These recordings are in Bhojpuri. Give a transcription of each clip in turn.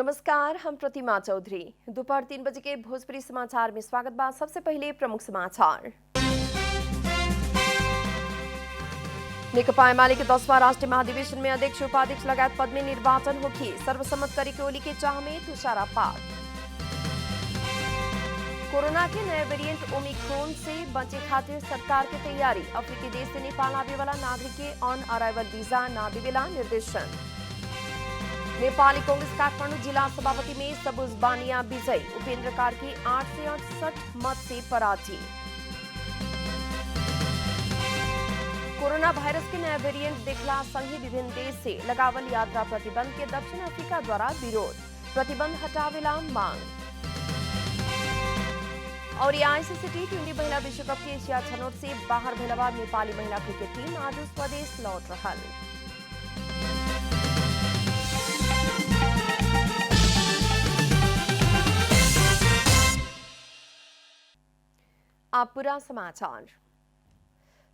नमस्कार, हम प्रतिमा चौधरी। दोपहर 3 बजे के भोजपुरी समाचार में स्वागत बा। सबसे पहले प्रमुख समाचार। नेकपा एमाले के 10वां राष्ट्रीय महाधिवेशन में अध्यक्ष उपाध्यक्ष लगायत पद में निर्वाचन होगी। सर्वसम्मत करे के ओली के चाह में तुषारापात। कोरोना के नए वेरिएंट ओमिक्रॉन से बचे खातिर सरकार की तैयारी। अफ्रीकी देश से नेपाल आवे वाला नागरिक के ऑन अराइवल वीजा ना देवेला निर्देशन। नेपाली कांग्रेस काठमाडौँ जिला सभापति में सबुज बानिया विजयी। उपेन्द्र कार्की 8 से 68 मत से पराजित। कोरोना वायरस के नया वेरिएंट देखला संघी विभिन्न देश से लगावल यात्रा प्रतिबंध के दक्षिण अफ्रीका द्वारा विरोध। प्रतिबंध हटावेला मांग। और आईसीसी टी20 महिला विश्व कप के एशिया छनौट से बाहर भेला बाद नेपाली महिला क्रिकेट टीम आज स्वदेश लौट रहल। आप पूरा समाचार।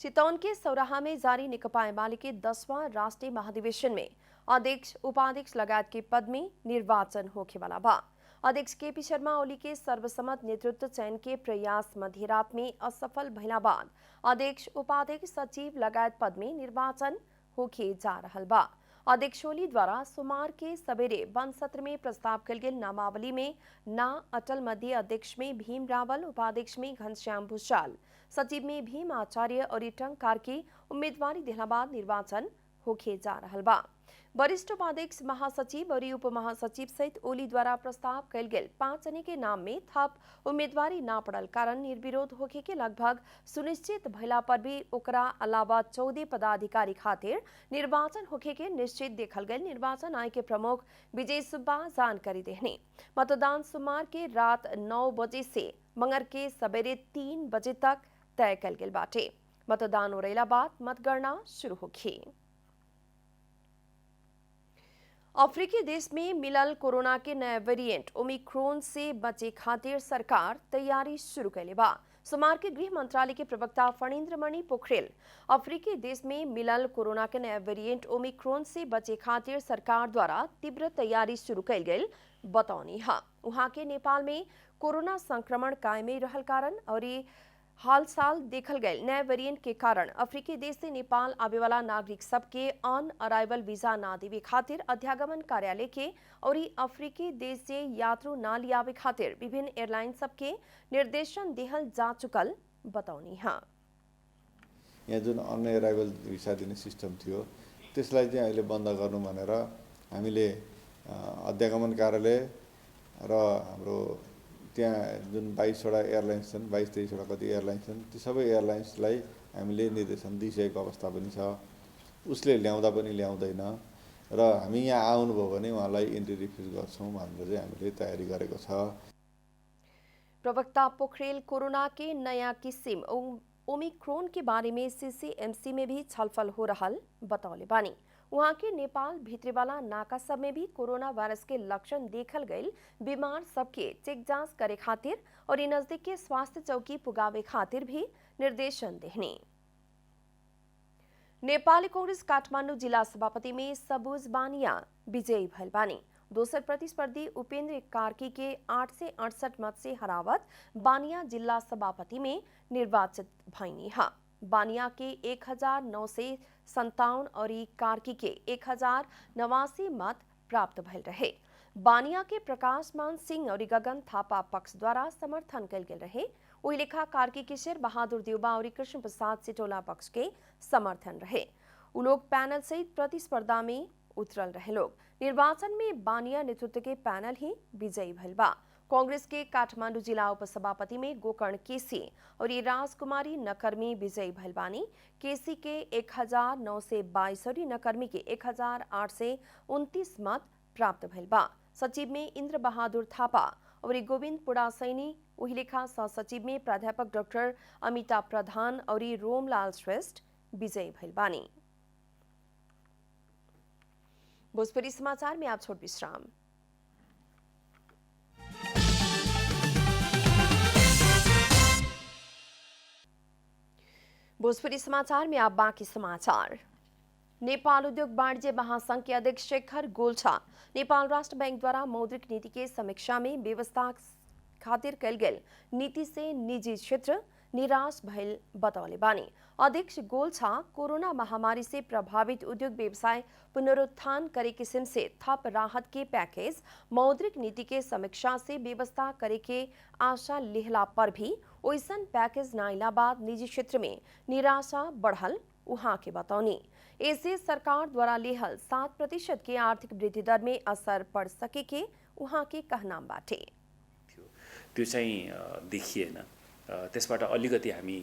चितौन के सौराहा में जारी नेकपा एमाले के 10वां राष्ट्रीय महाधिवेशन में अध्यक्ष उपाध्यक्ष लगायत के पद में निर्वाचन होखे वाला बा। अध्यक्ष केपी शर्मा ओली के सर्वसम्मत नेतृत्व चयन के प्रयास मध्य रात में असफल भइला बाद अध्यक्ष उपाध्यक्ष सचिव लगायत पद में निर्वाचन होखे जा रहल बा। अध्यक्ष ओली द्वारा सोमवार के सवेरे बंद सत्र में प्रस्ताव कल गेल नामावली में ना अटल मध्य अध्यक्ष में भीम रावल, उपाध्यक्ष में घनश्याम भूषाल, सचिव में भीम आचार्य और इटंग कार्की उम्मीदवारी देहला बाद निर्वाचन होखे जा रहल बा। वरिष्ठ उपाध्यक्ष, महासचिव और उप महासचिव सहित ओली द्वारा प्रस्ताव कल गेल 5 जने के नाम में थप उम्मीदवारी ना पड़ल कारण निर्विरोध होखे के लगभग सुनिश्चित भइला पर भी ओकरा अलावा 14 पदाधिकारी खातिर निर्वाचन होखे के निश्चित देखल गए। निर्वाचन आयोग के प्रमुख विजय सुब्बा जानकारी देहने मतदान सोमवार के रात 9 बजे से मंगर के सवेरे 3 बजे तक तय कल गेल बाटे। मतदान होइला बाद मतगणना शुरू होगी। अफ्रीकी देश में मिलल कोरोना के नया वेरिएंट ओमिक्रॉन से बचे खातिर सरकार तैयारी शुरू कैले बा। सोमवार के गृह मंत्रालय के प्रवक्ता फणींद्र मणि पोखरेल अफ्रीकी देश में मिलल कोरोना के नया वेरिएंट ओमिक्रॉन से बचे खातिर सरकार द्वारा तीव्र तैयारी शुरू कैल गेल बतौनी है। वहां के नेपाल में कोरोना संक्रमण कायमे रहल कारण और हाल साल देखल गए नए वेरिएंट के कारण अफ्रीकी देश से नेपाल आवे वाला नागरिक सबके ऑन अराइवल वीजा ना देवे खातिर अध्यागमन कार्यालय के और अफ्रीकी देश से यात्रु ना लियावे खातिर विभिन्न एयरलाइन सबके निर्देशन देहल जा चुकल बतौनी है। यहाँ जुन अन अराइवल भिसा दिने सिस्टम थियो त्यसलाई चाहिँ अहिले बन्द गर्नु भनेर हामीले अध्यागमन कार्यालय र हाम्रो त्यहाँ जुन 22वटा एयरलाइन्स छन्, 22-23वटा कति एयरलाइन्स छन्, ती सबै एयरलाइन्सलाई हामीले निर्देशन दिइसकेको अवस्था पनि छ। उसले ल्याउँदा पनि ल्याउँदैन र हामी यहाँ आउनुभयो भने उहाँलाई एन्ट्री रिफ्युज गर्छौँ भनेर चाहिँ हामीले तयारी गरेको छ। प्रवक्ता पोखरेल कोरोना के नया किस्म ओमिक्रॉन के बारे में सीसीएमसी में भी छलफल हो रहल बतौले बानी। वहां के नेपाल भीतरे वाला नाका सब में भी कोरोना वायरस के लक्षण देखल गए बीमार सबके चेक जांच करे खातिर और नजदीक के स्वास्थ्य चौकी पुगावे खातिर भी निर्देशन देहने। नेपाली कांग्रेस काठमाडौँ जिला सभापति में सबुज बानिया विजयी भइल बानी। दोसर प्रतिस्पर्धी उपेन्द्र कार्की के 8 से 68 मत से हरावत बानिया जिला सभापति में निर्वाचित भइनी है। बानिया के 1957 और कार्की के 1089 मत प्राप्त भइल रहे। बानिया के प्रकाशमान सिंह और गगन थापा पक्ष द्वारा समर्थन कल गेल रहे। वही लेखा कार्की के शेर बहादुर देउबा और कृष्ण प्रसाद सिटोला पक्ष के समर्थन रहे। उ लोग पैनल सहित प्रतिस्पर्धा में उतरल रहे। लोग निर्वाचन में बानिया नेतृत्व के पैनल ही विजयी भइल बा। कांग्रेस के काठमांडू जिला उपसभापति में गोकर्ण केसी और राजकुमारी नकर्मी विजयी भइल बानी। केसी के 1922 और नकर्मी के 1829 मत प्राप्त भइल बा। सचिव में इंद्र बहादुर थापा और गोविंद पुडासैनी, वही लेखा सह सचिव में प्राध्यापक डॉक्टर अमिता प्रधान और रोमलाल श्रेष्ठ विजयी भइल बानी। भोजपुरी समाचार में आप छोट विश्राम। भोजपुरी समाचार में आप बाकी समाचार। नेपाल उद्योग वाणिज्य महासंघ के अध्यक्ष शेखर गोल्छा नेपाल राष्ट्र बैंक द्वारा मौद्रिक नीति के समीक्षा में व्यवस्था खातिर कैल गेल नीति से निजी क्षेत्र निराश भइल बतौले बानी। अध्यक्ष गोल्छा कोरोना महामारी से प्रभावित उद्योग व्यवसाय पुनरुत्थान करे किस्म से थप राहत के पैकेज मौद्रिक नीति के समीक्षा से व्यवस्था करे के आशा लिहला पर भी ओइसन पैकेज न आइला बाद निजी क्षेत्र में निराशा बढ़ल उहाँ के बतौनी। ऐसे सरकार द्वारा लेहल 7% के आर्थिक वृद्धि दर में असर पड़ सके के उहाँ के कहनाम बाटे। त्यो चाहिँ देखिएन, त्यसबाट अलिकति हामी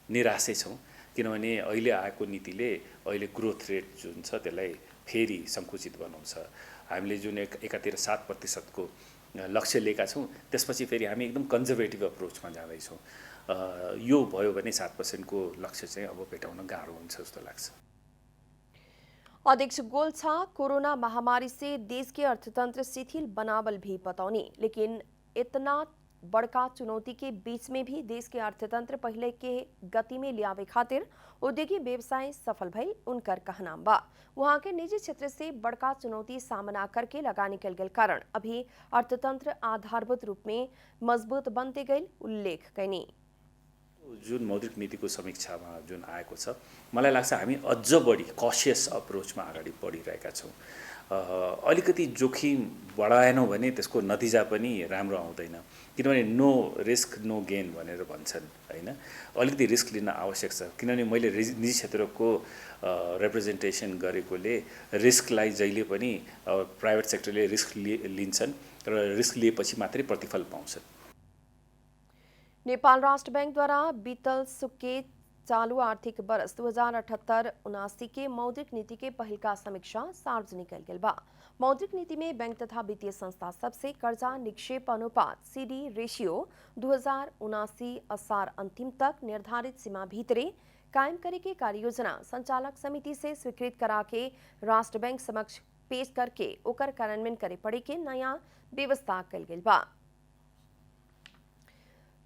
निराशै छौँ, किनभने अहिले आएको नीतिले अहिले ग्रोथ रेट जुन छ त्यसलाई फेरि सङ्कुचित बनाउँछ। हामीले जुन एकातिर 7% को लक्ष्य लिएका छौँ, त्यसपछि फेरि हामी एकदम कन्जर्भेटिभ अप्रोचमा जाँदैछौँ। यो भयो भने 7% को लक्ष्य चाहिँ अब भेटाउन गाह्रो हुन्छ जस्तो लाग्छ। अध्यक्ष गोल्छा कोरोना महामारी से देश के अर्थतंत्र शिथिल बनावल भी बतौनी, लेकिन इतना बड़का चुनौती के बीच में भी देश के अर्थतंत्र पहले के गति में लियावे खातिर उद्योगी व्यवसाय सफल भइल उनकर कहनाम बा। वहां के निजी क्षेत्र से बड़का चुनौती सामना करके लगानी कल गेल कारण अभी अर्थतंत्र आधारभूत रूप में मजबूत बनते गई उल्लेख कैनी। जुन मौद्रिक नीतिको समीक्षामा जुन आएको छ, मलाई लाग्छ हामी अझ बढी कसियस अप्रोचमा अगाडि बढिरहेका छौँ। अलिकति जोखिम बढाएनौँ भने त्यसको नतिजा पनि राम्रो आउँदैन, किनभने नो रिस्क नो गेन भनेर भन्छन् हैन। अलिकति रिस्क लिन आवश्यक छ, किनभने मैले निजी क्षेत्रको रिप्रेजेन्टेसन गरेकोले रिस्कलाई जहिले पनि प्राइभेट सेक्टरले रिस्क लिन्छन् र रिस्क लिएपछि मात्रै प्रतिफल पाउँछन्। नेपाल राष्ट्र बैंक द्वारा बीतल सुके चालू आर्थिक वर्ष 2078-79 के मौद्रिक नीति के पहल का समीक्षा सार्वजनिक कल गेल बा। मौद्रिक नीति में बैंक तथा वित्तीय संस्था सबसे कर्जा निक्षेप अनुपात CD रेशियो 2079 असार अंतिम तक निर्धारित सीमा भीतरे कायम करे के कार्ययोजना संचालक समिति से स्वीकृत करा के राष्ट्र बैंक समक्ष पेश करके ओकर कार्यान्वयन करे पड़े के नया व्यवस्था कल गेल बा।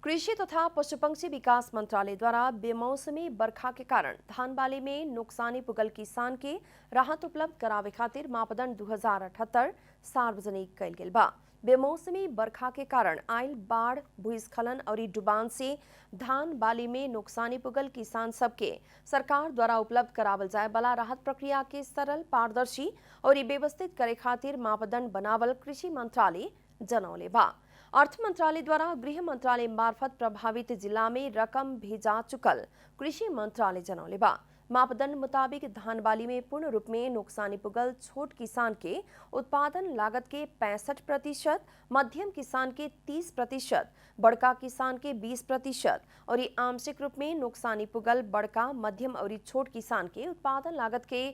कृषि तथा पशुपक्षी विकास मंत्रालय द्वारा बेमौसमी बरखा के कारण धान बाली में नुकसानी पुगल किसान के राहत उपलब्ध करावे खातिर मापदंड 2078 सार्वजनिक कल गेल बा। बेमौसमी बरखा के कारण आयल बाढ़, भूस्खलन और डुबान से धान बाली में नुकसानी पुगल किसान सबके सरकार द्वारा उपलब्ध करावल जाए वाला राहत प्रक्रिया के सरल, पारदर्शी और व्यवस्थित करे खातिर मापदंड बनावल कृषि मंत्रालय जनौले बा। अर्थ मंत्रालय द्वारा गृह मंत्रालय मार्फत प्रभावित जिला में रकम भेजा चुकल कृषि मंत्रालय जनौले बा। मापदंड मुताबिक धान बाली में पूर्ण रूप में नुकसानी पुगल छोट किसान के उत्पादन लागत के 65%, मध्यम किसान के 30%, बड़का किसान के 20% और आंशिक रूप में नुकसानी पुगल बड़का, मध्यम और छोट किसान के उत्पादन लागत के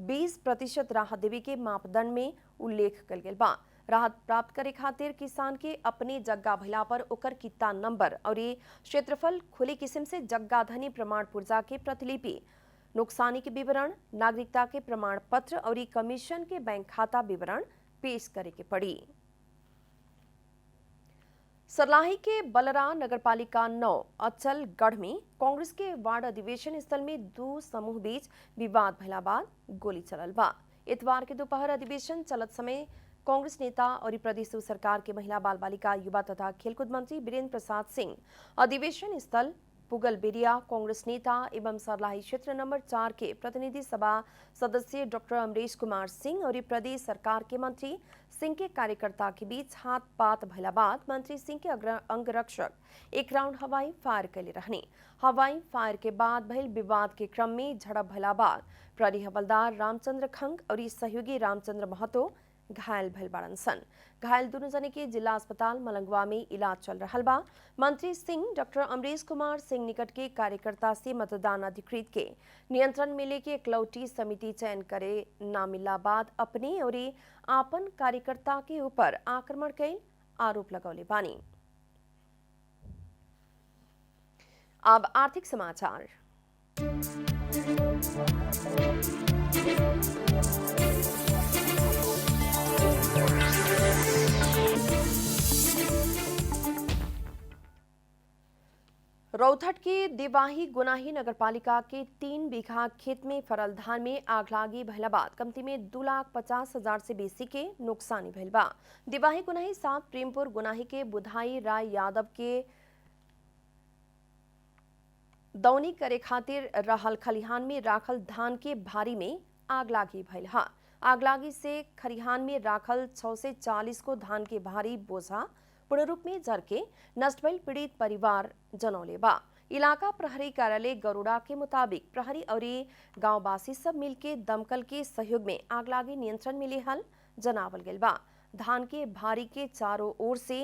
20% राहत देवे के मापदंड में उल्लेख कल गेल बा। राहत प्राप्त करे खातिर किसान के अपने जग्गा भइला पर ओकर कित्ता नंबर और क्षेत्रफल खुली किस्म से जग्गा धनी प्रमाण पुर्जा के प्रतिलिपि, नुकसानी के विवरण, नागरिकता के प्रमाण पत्र और कमीशन के बैंक खाता विवरण पेश करे के पड़ी। सर्लाही के बलरा नगरपालिका 9 अचलगढ़ में कांग्रेस के वार्ड अधिवेशन स्थल में दो समूह बीच विवाद भइला बाद गोली चलल बा। इतवार के दोपहर अधिवेशन चलत समय कांग्रेस नेता और प्रदेश सरकार के महिला बाल बालिका युवा तथा खेलकूद मंत्री वीरेंद्र प्रसाद सिंह अधिवेशन स्थल पुगल बेरिया कांग्रेस नेता एवं सर्लाही क्षेत्र नंबर 4 के प्रतिनिधि सभा सदस्य डॉक्टर अमरेश कुमार सिंह और प्रदेश सरकार के मंत्री सिंह के कार्यकर्ता के बीच हाथ पात भइला बाद मंत्री सिंह के अंगरक्षक एक राउंड हवाई फायर कैले रहने। हवाई फायर के बाद भइल विवाद के क्रम में झड़प भइला बाद प्रहरी हवलदार रामचंद्र खंग और सहयोगी रामचंद्र महतो घायल भइल बाड़न सन। घायल दोनों जने के जिला अस्पताल मलंगवा में इलाज चल रहा बा। मंत्री सिंह डॉक्टर अमरेश कुमार सिंह निकट के कार्यकर्ता से मतदान अधिकृत के नियंत्रण में लेके इकलौती समिति चयन करे ना मिला बाद अपने और आपन कार्यकर्ता के ऊपर आक्रमण के आरोप लगौले बानी। अब आर्थिक समाचार। रौतहट के देवाही गुनाही नगरपालिका के 3 बीघा खेत में फरल धान में आग लागी भइला बाद कम्ती में 2,50,000 से बेसी के नुकसानी भइल बा। देवाही गुनाही साथ प्रेमपुर गुनाही के बुधाई राय यादव के दौनी करे खातिर रहल खलिहान में राखल धान के भारी में आग लागी भइल हा। आग लागी से खरिहान में राखल 6 से 40 को धान के भारी बोझा पूर्ण रूप में जर के नष्ट भइल पीड़ित परिवार जनौले बा। इलाका प्रहरी कार्यालय गरुड़ा के मुताबिक प्रहरी और गांववासी सब मिलके दमकल के सहयोग में आग लागी नियंत्रण में लेहल जनावल गेल बा। धान के भारी के चारों ओर से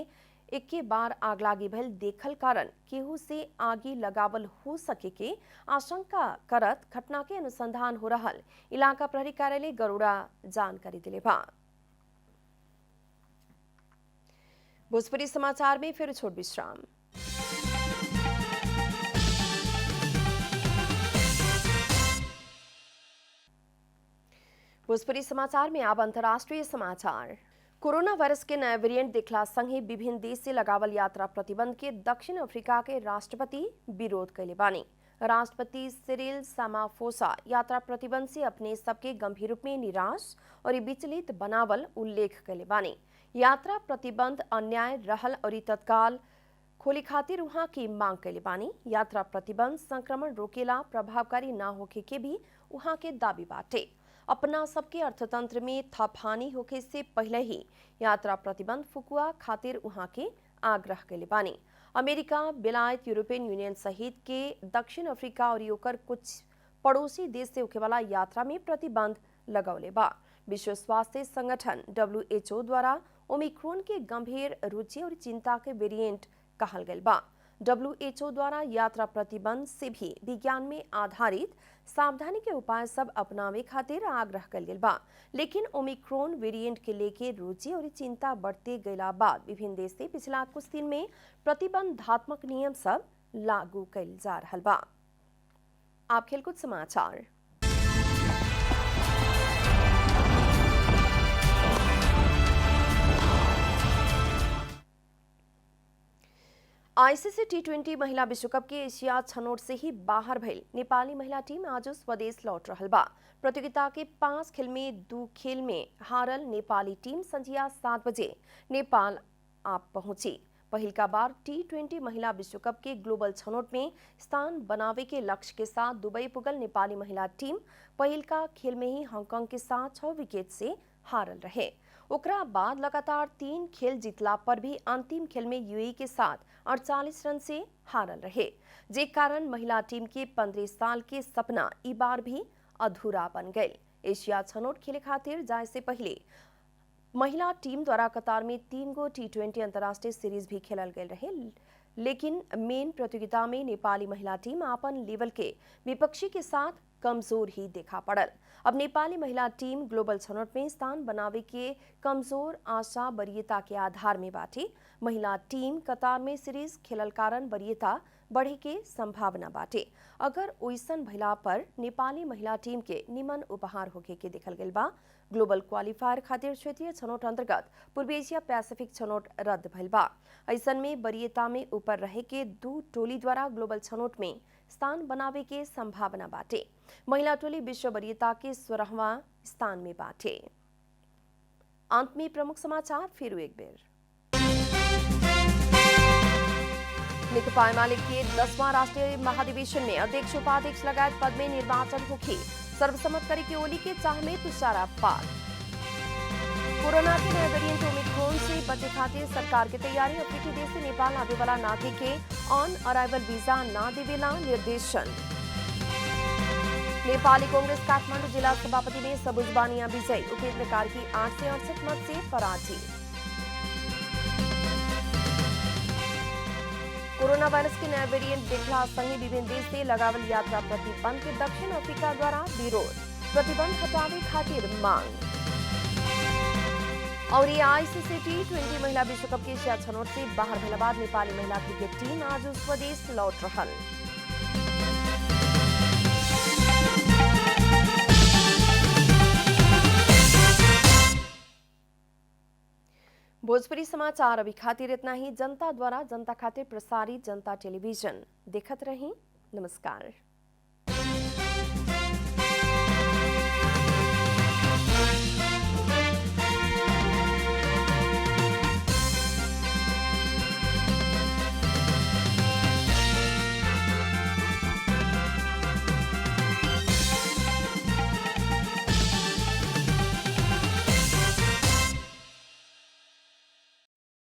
एके बार आग लागी भइल देखल कारण केहू से आगी लगावल हो सके के आशंका करत घटना के अनुसंधान हो रहल इलाका प्रहरी कार्यालय गरुड़ा जानकारी दिले बा। भोजपुरी समाचार में फिर छोट विश्राम। भोजपुरी समाचार में अब अंतर्राष्ट्रीय समाचार। कोरोना वायरस के नया वेरिएंट देखला संगे विभिन्न देश से लगावल यात्रा प्रतिबंध के दक्षिण अफ्रीका के राष्ट्रपति विरोध कैले बानी। राष्ट्रपति सिरिल सामाफोसा यात्रा प्रतिबंध से अपने सबके गंभीर रूप में निराश और विचलित बनावल उल्लेख कैले बानी। यात्रा प्रतिबंध अन्याय रहल और तत्काल खोली खातिर वहां की मांग कैले बानी। यात्रा प्रतिबंध संक्रमण रोकेला प्रभावकारी ना होके के भी वहां के दावी बाटे। अपना सबके अर्थतंत्र में थप हानि होके से पहले ही यात्रा प्रतिबंध फुकुआ खातिर वहां के आग्रह कैले बानी। अमेरिका, बेलायत, यूरोपियन यूनियन सहित के दक्षिण अफ्रीका और ओकर कुछ पड़ोसी देश से होखे वाला यात्रा में प्रतिबंध लगौले बा। विश्व स्वास्थ्य संगठन WHO द्वारा ओमिक्रॉन के गंभीर रुचि और चिंता के वेरिएंट कहल गल बा। WHO द्वारा यात्रा प्रतिबंध से भी विज्ञान में आधारित सावधानी के उपाय सब अपनावे खातिर आग्रह कल गल बा। लेकिन ओमिक्रॉन वेरिएंट के लेके रुचि और चिंता बढ़ते गला बाद विभिन्न देश से पिछला कुछ दिन में प्रतिबंधात्मक नियम सब लागू कल जा रहल बा। आप खेलकूद समाचार। ICC T20 महिला विश्व कप के एशिया छनौट से ही बाहर भइल नेपाली महिला टीम आज स्वदेश लौट रहल बा। प्रतियोगिता के 5 खेल में 2 खेल में हारल नेपाली टीम संझिया 7 बजे नेपाल आ पहुंची। पहिलका बार T20 महिला विश्व कप के ग्लोबल छनौट में स्थान बनावे के लक्ष्य के साथ दुबई पुगल नेपाली महिला टीम पहिलका खेल में ही हांगकांग के साथ 6 विकेट से हारल रहे। ओकरा बाद लगातार 3 खेल जीतला पर भी अंतिम खेल में UAE के साथ 48 रन से हारल रहे, जे कारण महिला टीम के 15 साल के सपना ई बार भी अधूरा बन गए। एशिया छनौट खेले खातिर जाए से पहले महिला टीम द्वारा कतार में 3 गो T20 अंतर्राष्ट्रीय सीरीज भी खेलल गए रहे, लेकिन मेन प्रतियोगिता में नेपाली महिला टीम अपन लेवल के विपक्षी के साथ कमजोर ही देखा पड़ल। अब नेपाली महिला टीम ग्लोबल छनौट में स्थान बनावे के कमजोर आशा वरीयता के आधार में बाटे। महिला टीम कतार में सीरीज खेलल कारण वरीयता बढ़े के संभावना बाटे। अगर ओइसन भइला पर नेपाली महिला टीम के निमन उपहार होके के देखल गेल बा। ग्लोबल क्वालिफायर खातिर क्षेत्रीय छनौट अंतर्गत पूर्व एशिया पैसिफिक छनौट रद्द भइल बा। ऐसन में वरीयता में ऊपर रहे के 2 टोली द्वारा ग्लोबल छनौट में स्थान बनावे के संभावना बाटे। महिला टोली विश्व वरीयता के 16वां स्थान में बाटे। अंत में प्रमुख समाचार फिर एक बेर। नेकपा एमाले के 10वां राष्ट्रीय महाधिवेशन में अध्यक्ष उपाध्यक्ष लगायत पद में निर्वाचन होगी। सर्वसम्मत करे के ओली के चाह में तुषारा पार। कोरोना के नए वेरिएंट ओमिक्रॉन से बचे खातिर सरकार की तैयारी। अफ्रीकी देश से नेपाल आवे वाला नागरिक के ऑन अराइवल वीजा ना देवेला निर्देशन। नेपाली कांग्रेस काठमांडू जिला सभापति में सबुज बानिया विजयी। उपेंद्र कार्की 8 से 68 मत से पराजित। कोरोना वायरस के नया वेरिएंट देखला संगे विभिन्न देश से लगावल यात्रा प्रतिबंध के दक्षिण अफ्रीका द्वारा विरोध। प्रतिबंध हटावे खातिर मांग। और ये ICC T20 महिला विश्व कप के एशिया छनौट से बाहर भइला बाद नेपाली महिला क्रिकेट टीम आज स्वदेश लौट रहल। भोजपुरी समाचार अभी खातिर इतना ही। जनता द्वारा जनता खातिर प्रसारित जनता टेलीविजन देखत रही। नमस्कार।